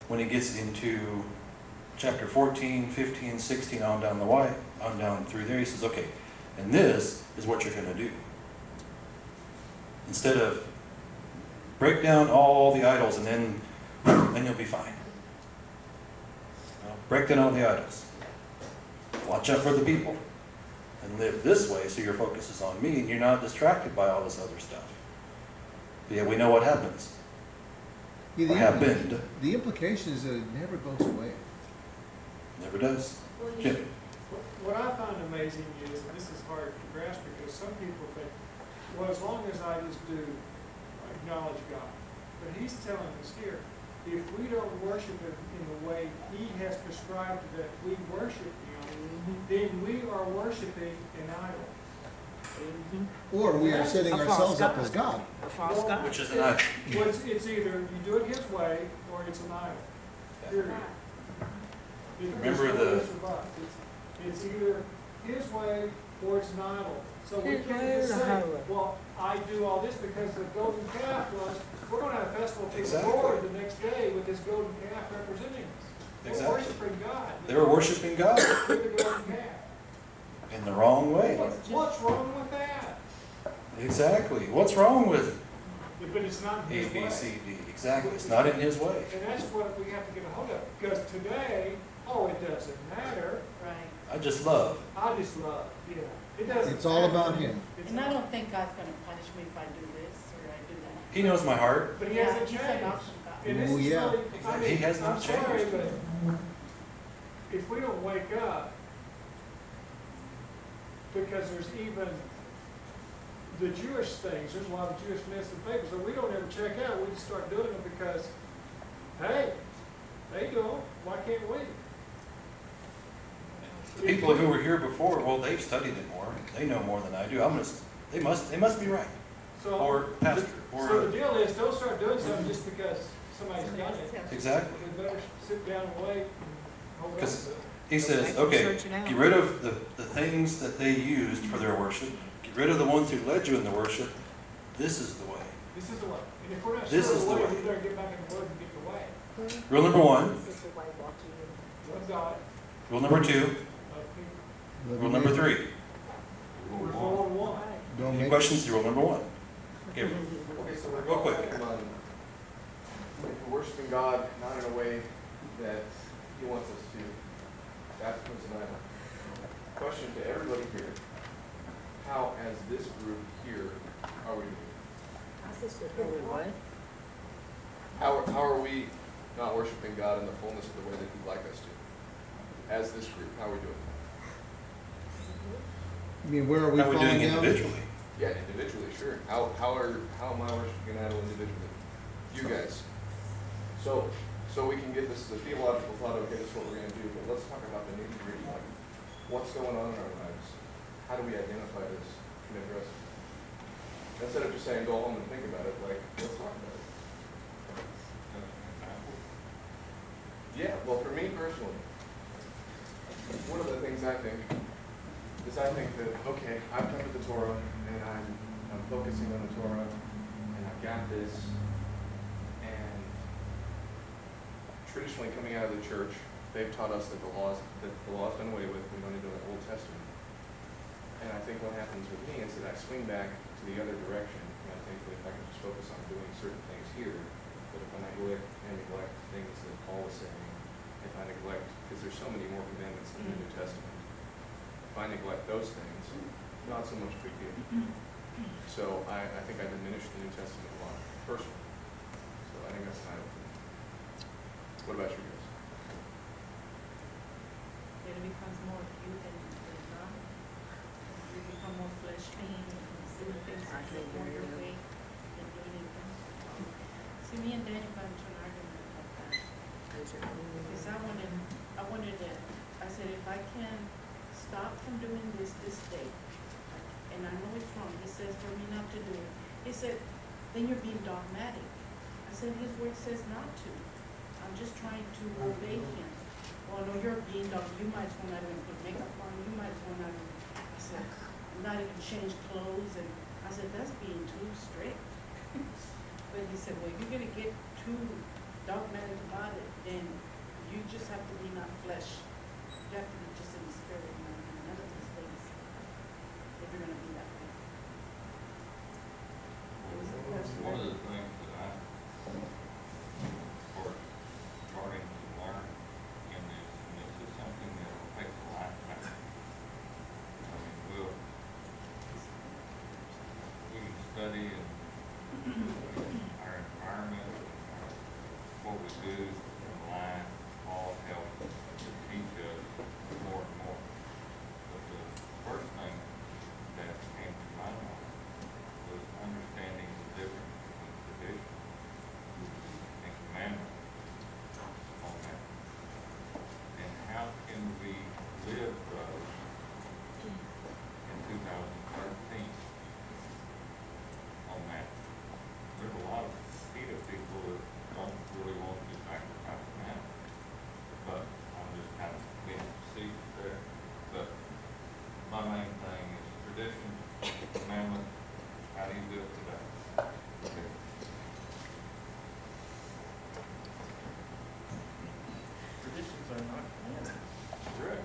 when he gets into chapter 14, 15, 16, on down through there, he says, okay, and this is what you're going to do. Instead of break down all the idols and then you'll be fine. Break down all the idols. Watch out for the people. And live this way so your focus is on me and you're not distracted by all this other stuff. But yeah, we know what happens. Yeah, Or happened. the implication is that it never goes away. Never does. Jim. What I find amazing is, and this is hard to grasp because some people think, well, as long as I just do acknowledge God. But he's telling us here, if we don't worship him in the way he has prescribed that we worship him, then we are worshiping an idol. Or we are setting ourselves up as God. A false God. Which is an idol. Well, it's either you do it his way or it's an idol. Period. Remember the- It's either his way or it's an idol. So we His can't way just or the say, highway? well, I do all this because the golden calf was, we're going to have a festival to Exactly. the Lord the next day with this golden calf representing us. Exactly. We're worshiping God. They were worshiping God With the golden calf. in the wrong way. What's wrong with that? Exactly. What's wrong with But it's not A, his B, way. C, D? Exactly. It's not in his way. And that's what we have to get a hold of. Because today, it doesn't matter. Right. I just love. I just love, It doesn't. It's all matter. about him. It's And I not- don't think God's going to punish me if I do this or I do that. He knows my heart. But he Yeah, hasn't he's an changed. awesome God. And this Oh, is yeah. really, Exactly. He has not I'm sorry, changed. but if we don't wake up, because there's even the Jewish things, there's a lot of Jewish myths and fables that we don't ever check out. We just start doing them because, hey, they do them. Why can't we? The people who were here before, well, they've studied it more. They know more than I do. They must be right. So, Or pastor. so Or the deal is, don't start doing something just because somebody's done it. exactly. We better sit down and wait and hold on Because- to it. He says, okay, get rid of the things that they used for their worship. Get rid of the ones who led you in the worship. This is the way. This is the way. And if we're not This sure is of the the way, way. we better get back in the word and get the way. Rule number 1. One God, Rule number 2. of people. Rule number 3. We're following one. Don't Any make questions? Rule number 1. Okay, Okay, so we're real quick. If we're worshiping God not in a way that he wants us to, that becomes an idol. Question to everybody here, how, as this group here, are we doing? What? How are we not worshiping God in the fullness of the way that he'd like us to? As this group, how are we doing? I mean, where are we How are we falling doing down? individually? Yeah, individually, sure. How am I worshiping an idol individually? You guys. So we can get this as a theological thought, okay, this is what we're going to do, but let's talk about the nitty-gritty, like what's going on in our lives? How do we identify this and address it? Instead of just saying go home and think about it, like, let's talk about it. Yeah, well, for me personally, one of the things I think is I think that, okay, I've come to the Torah and I'm focusing on the Torah and I've got this, and traditionally coming out of the church, they've taught us that the law's done away with. We don't need the Old Testament. And I think what happens with me is that I swing back to the other direction, and I think that if I can just focus on doing certain things here, that if I neglect things that Paul was saying, if I neglect, because there's so many more commandments in the New Testament, if I neglect those things, not so much a big deal. So I think I diminish the New Testament a lot, personally. So I think that's kind of. What about you guys? It becomes more acute than God. You become more fleshly and doing things that you want your way than doing anything. See, me and Daniel got into an argument about that. Because I wanted to, I said, if I can stop from doing this day, and I know it's wrong, he says for me not to do it. He said, then you're being dogmatic. I said, his word says not to. I'm just trying to obey him. Well, no, you're being dog. You might as well not even put makeup on. You might as well not even, I said, not even change clothes. And I said, that's being too strict. But he said, well, if you're going to get too dogmatic about it, then flesh. You have to be just in the spirit, and none of these things, if you're gonna be that way. It was a question. One of the things that I, or starting to learn in this, and this is something that will take a lifetime. I mean, we can study and our environment, what we do in life, all help to teach us more and more. But the first thing that came to my mind was understanding the difference between tradition and commandment on that. And how can we live those in 2013 on that? There's a lot of PETA people that don't really want to sacrifice now, but I'm just kind of being facetious there. But my main thing is tradition, commandment. How do you do it today? Okay. Traditions are not commandments. Correct.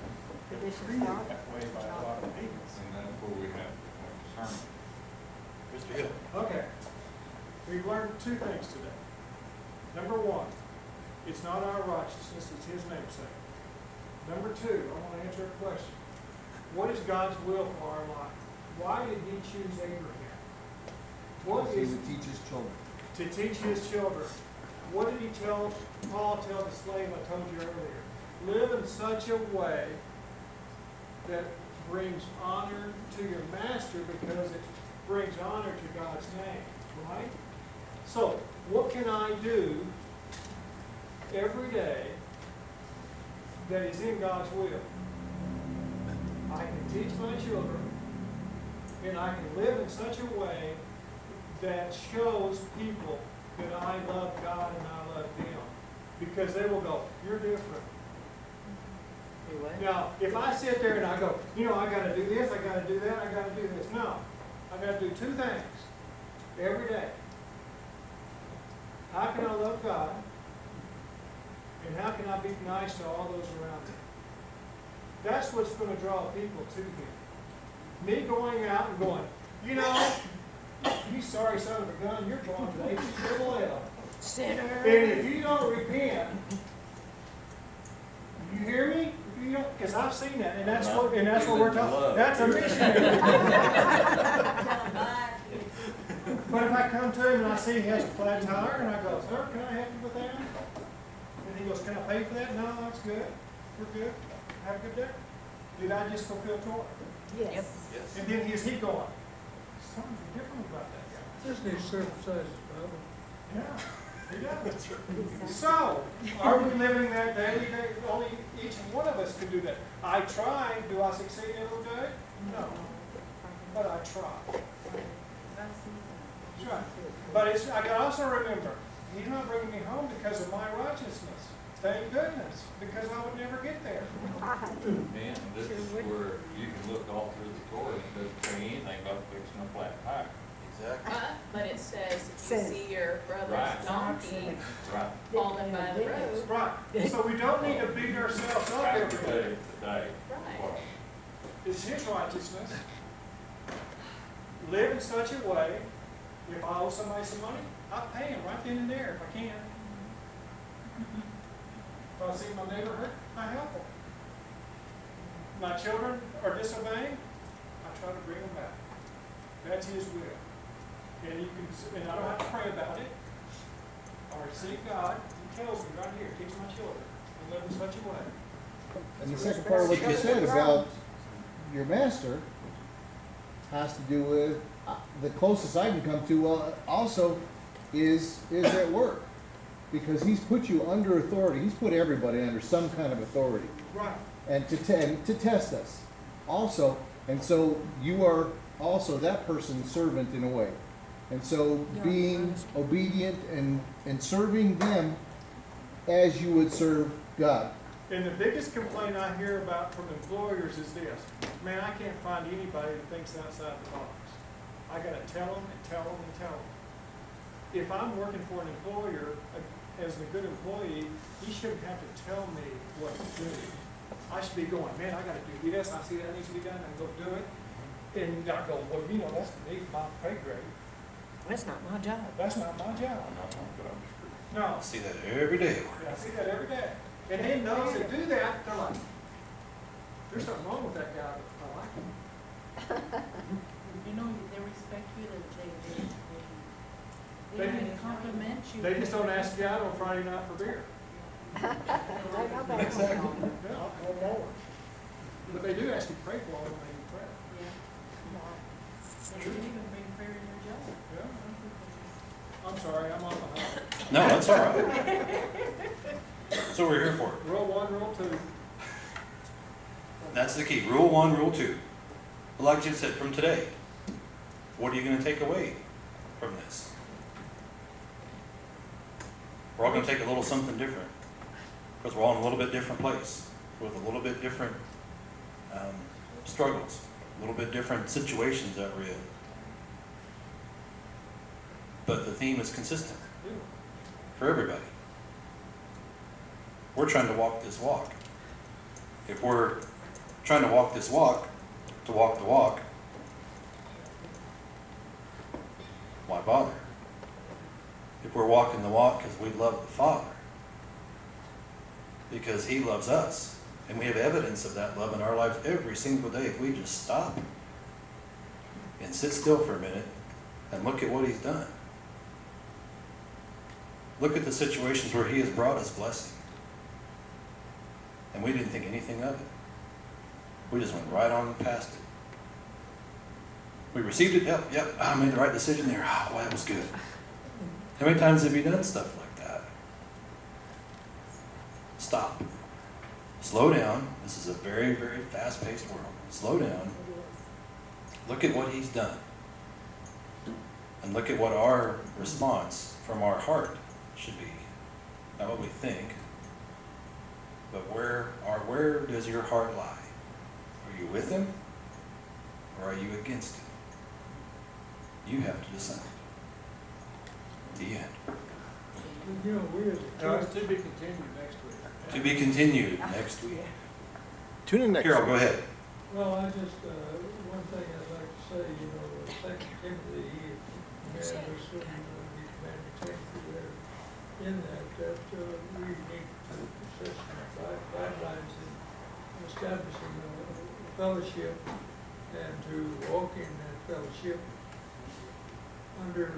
That way by a lot of people. And that's where we have discernment. Mr. Hill? Okay. We've learned two things today. Number one, it's not our righteousness, it's his namesake. Number two, I want to answer a question. What is God's will for our life? Why did he choose Abraham? What He is would teach his children. to teach his children? What did he tell Paul tell the slave I told you earlier? Live in such a way that brings honor to your master because it brings honor to God's name, right? So, what can I do every day that is in God's will? I can teach my children, and I can live in such a way that shows people that I love God and I love them. Because they will go, you're different. Now, if I sit there and I go, I gotta do this, I gotta do that, I gotta do this. No. I gotta do two things every day. How can I love God? And how can I be nice to all those around me? That's what's going to draw people to him. Me going out and going, you sorry son of a gun, you're going to H-double-L. Sinner. And if you don't repent, you hear me? If you don't, because I've seen that, and that's what we're talking. That's a missionary. But if I come to him and I see he has a flat tire, and I go, sir, can I help you with that? And he goes, can I pay for that? No, that's good. We're good. Have a good day. Did I just fulfill Torah? Yes. Yes. And then is he going, something's different about that guy. Just need circumcised, Bible. Yeah, he does. So, are we living that daily? Only each one of us could do that. I try. Do I succeed every day? No. But I try. That's right. But I can also remember, he's not bringing me home because of my righteousness. Thank goodness, because I would never get there. And this is where you can look all through the Torah, it doesn't say anything about fixing a flat tire. Exactly. But it says, if you see your brother's Right. donkey Right. falling by the road, Right. So we don't need to beat ourselves up Back every day. today, today. right? It's his righteousness. Live in such a way, if I owe somebody some money, I pay him right then and there if I can. If I see my neighbor hurt, I help them. My children are disobeying, I try to bring them back. That's his will. And you can, and I don't have to pray about it, or seek God. He tells me right here, teach my children to live in such a way. And the second part of what you said about your master has to do with the closest I can come to, also is at work. Because he's put you under authority. He's put everybody under some kind of authority. Right. And to test us. Also, and so you are also that person's servant in a way. And so being obedient and serving them as you would serve God. And the biggest complaint I hear about from employers is this: man, I can't find anybody that thinks outside the box. I gotta tell them and tell them and tell them. If I'm working for an employer, as a good employee, he shouldn't have to tell me what to do. I should be going, man, I gotta do this, I see that needs to be done, I go do it. And I go, well, you know, that's beneath my pay grade, That's not my job. that's not my job. No, I see that every day. I see that every day. And then those that do that, they're like, there's something wrong with that guy, I like him. You know, they respect you, they They- don't even compliment you. They just don't ask you out on Friday night for beer. Exactly. Yeah, or more. But they do ask you to pray for them when they pray. Yeah. They don't even bring prayer in their job. Yeah. I'm sorry, I'm on the hot. No, that's all right. That's what we're here for. Rule 1, rule 2. That's the key. Rule 1, rule 2. Like Jim said, from today, what are you going to take away from this? We're all going to take a little something different because we're all in a little bit different place with a little bit different struggles, a little bit different situations that we're in. But the theme is consistent for everybody. We're trying to walk this walk. If we're trying to walk this walk, to walk the walk, why bother? If we're walking the walk because we love the Father, because He loves us, and we have evidence of that love in our lives every single day, if we just stop and sit still for a minute and look at what He's done. Look at the situations where He has brought us blessing. And we didn't think anything of it. We just went right on past it. We received it, yep, I made the right decision there. Oh, well, that was good. How many times have you done stuff like that? Stop. Slow down. This is a very, very fast-paced world. Slow down. Look at what He's done. And look at what our response from our heart should be. Not what we think, but where does your heart lie? Are you with Him or are you against Him? You have to decide. The end. You know, we as a No, church, it's to be continued next week. To be continued next week. Tune in next Carol, week. go ahead. well, I just, one thing I'd like to say, you know, Second Timothy, man, there's some, we command Timothy there in that we need to set some guidelines in establishing a fellowship and to walk in that fellowship under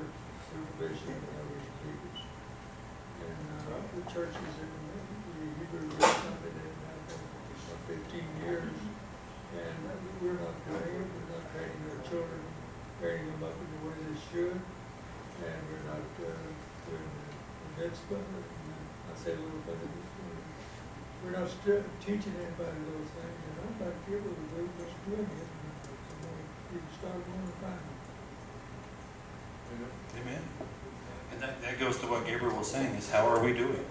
supervision of others leaders. And the churches in the Hebrew Church have been in for 15 years, and we're not doing it. We're not training our children, training them up in the way they should, and we're not doing the mitzvah. I say a little bit of this. We're not teaching anybody those things, and I'd like to give them a little what's doing it, and we can start one to find them. Amen. And that goes to what Gabriel was saying, is how are we doing?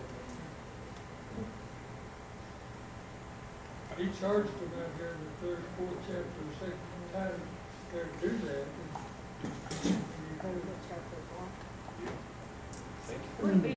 He charged them out here in the 3rd, 4th chapter, 2nd time, there to do that. And you Thank you. Would it be